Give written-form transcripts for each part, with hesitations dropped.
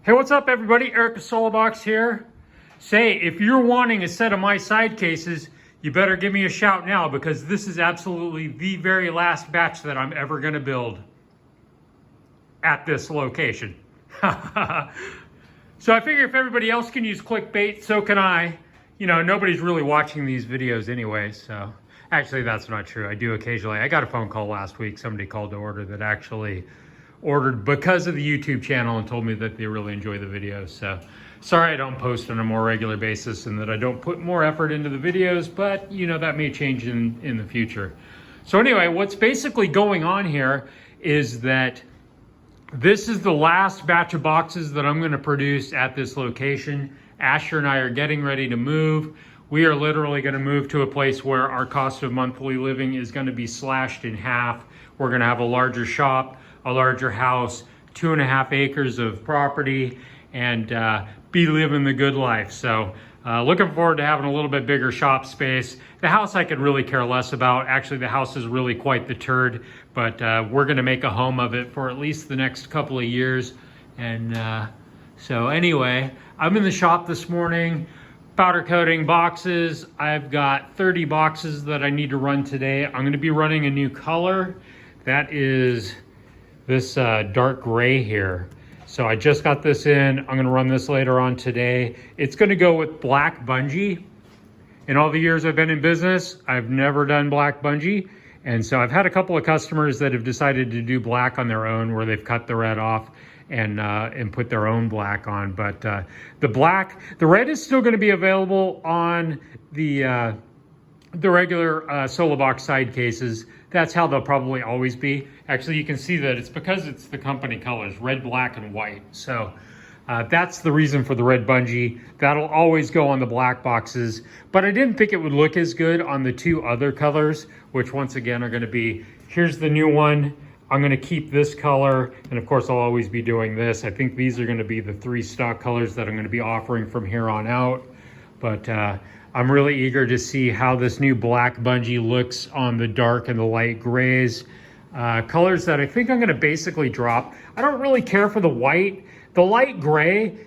Hey, what's up everybody? Eric of Solobox here. Say, if you're wanting a set of my side cases, you better give me a shout now because this is absolutely the very last batch that I'm ever gonna build at this location. So I figure if everybody else can use clickbait, so can I. You know, nobody's really watching these videos anyway, so. Actually, that's not true. I do occasionally. I got a phone call last week. Somebody called to order that actually ordered because of the YouTube channel and told me that they really enjoy the videos. So sorry I don't post on a more regular basis and that I don't put more effort into the videos, but you know, that may change in the future. So anyway, what's basically going on here is that this is the last batch of boxes that I'm gonna produce at this location. Asher and I are getting ready to move. We are literally gonna move to a place where our cost of monthly living is gonna be slashed in half. We're gonna have a larger shop, a larger house, 2.5 acres of property, and be living the good life. So looking forward to having a little bit bigger shop space. The house I could really care less about. Actually, the house is really quite the turd, but we're gonna make a home of it for at least the next couple of years. And so anyway, I'm in the shop this morning, powder coating boxes. I've got 30 boxes that I need to run today. I'm gonna be running a new color. That is this dark gray here. So I just got this in. I'm gonna run this later on today. It's gonna go with black bungee. In all the years I've been in business, I've never done black bungee. And so I've had a couple of customers that have decided to do black on their own where they've cut the red off and put their own black on. But the red is still gonna be available on the regular Solobox side cases. That's how they'll probably always be. Actually, you can see that it's because it's the company colors, red, black, and white. So that's the reason for the red bungee. That'll always go on the black boxes, but I didn't think it would look as good on the two other colors, which once again are gonna be, here's the new one. I'm gonna keep this color, and of course I'll always be doing this. I think these are gonna be the 3 stock colors that I'm gonna be offering from here on out. But I'm really eager to see how this new black bungee looks on the dark and the light grays. Colors that I think I'm gonna basically drop. I don't really care for the white. The light gray,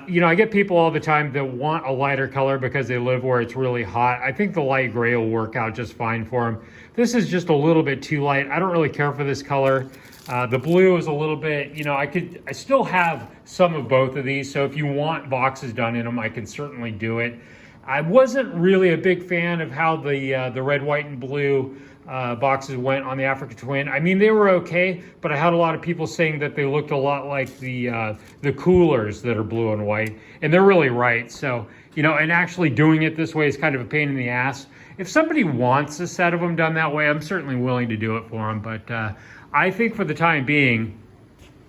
you know, I get people all the time that want a lighter color because they live where it's really hot. I think the light gray will work out just fine for them. This is just a little bit too light. I don't really care for this color. The blue is a little bit, you know, I still have some of both of these. So if you want boxes done in them, I can certainly do it. I wasn't really a big fan of how the red, white, and blue boxes went on the Africa Twin. I mean, they were okay, but I had a lot of people saying that they looked a lot like the coolers that are blue and white, and they're really right. So, you know, and actually doing it this way is kind of a pain in the ass. If somebody wants a set of them done that way, I'm certainly willing to do it for them, but I think for the time being,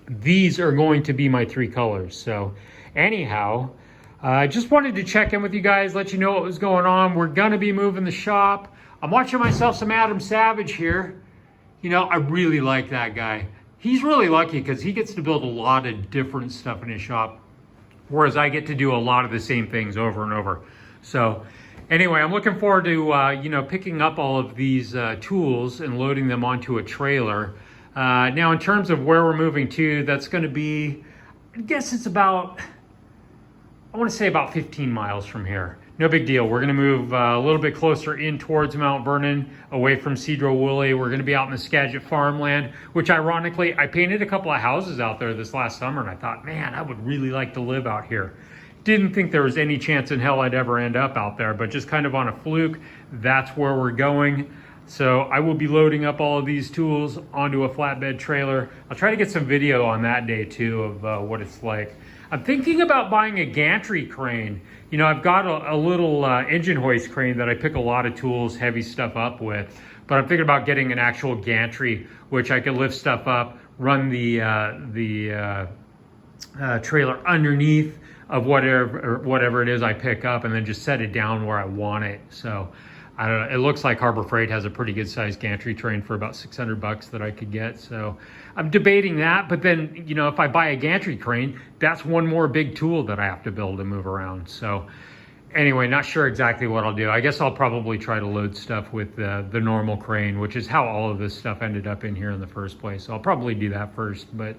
these are going to be my 3 colors. So anyhow, I just wanted to check in with you guys, let you know what was going on. We're gonna be moving the shop. I'm watching myself some Adam Savage here. You know, I really like that guy. He's really lucky because he gets to build a lot of different stuff in his shop, whereas I get to do a lot of the same things over and over. So anyway, I'm looking forward to, you know, picking up all of these tools and loading them onto a trailer. Now, in terms of where we're moving to, that's gonna be, I guess it's about, I want to say about 15 miles from here. No big deal. We're going to move a little bit closer in towards Mount Vernon, away from Sedro-Woolley. We're going to be out in the Skagit farmland, which ironically, I painted a couple of houses out there this last summer, and I thought, man, I would really like to live out here. Didn't think there was any chance in hell I'd ever end up out there, but just kind of on a fluke, that's where we're going. So I will be loading up all of these tools onto a flatbed trailer. I'll try to get some video on that day too of what it's like. I'm thinking about buying a gantry crane. You know, I've got a little engine hoist crane that I pick a lot of tools, heavy stuff up with, but I'm thinking about getting an actual gantry, which I could lift stuff up, run the trailer underneath of whatever it is I pick up, and then just set it down where I want it. So I don't know, it looks like Harbor Freight has a pretty good sized gantry train for about 600 bucks that I could get. So I'm debating that, but then, you know, if I buy a gantry crane, that's one more big tool that I have to build and move around. So anyway, not sure exactly what I'll do. I guess I'll probably try to load stuff with the normal crane, which is how all of this stuff ended up in here in the first place. So I'll probably do that first, but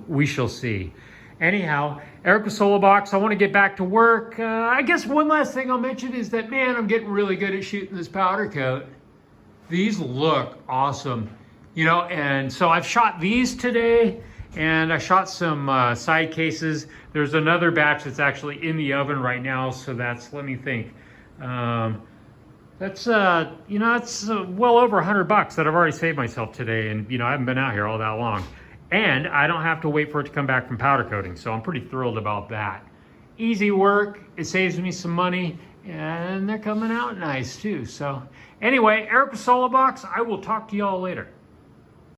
we shall see. anyhow, Erica Solo Box, I want to get back to work. I guess one last thing I'll mention is that, man, I'm getting really good at shooting this powder coat. These look awesome, you know, and so I've shot these today, and I shot some side cases. There's another batch that's actually in the oven right now, so that's, let me think. That's, you know, that's well over $100 that I've already saved myself today, and, you know, I haven't been out here all that long. And I don't have to wait for it to come back from powder coating, so I'm pretty thrilled about that. Easy work, it saves me some money, and they're coming out nice too. So anyway, Erica Solo Box, I will talk to y'all later.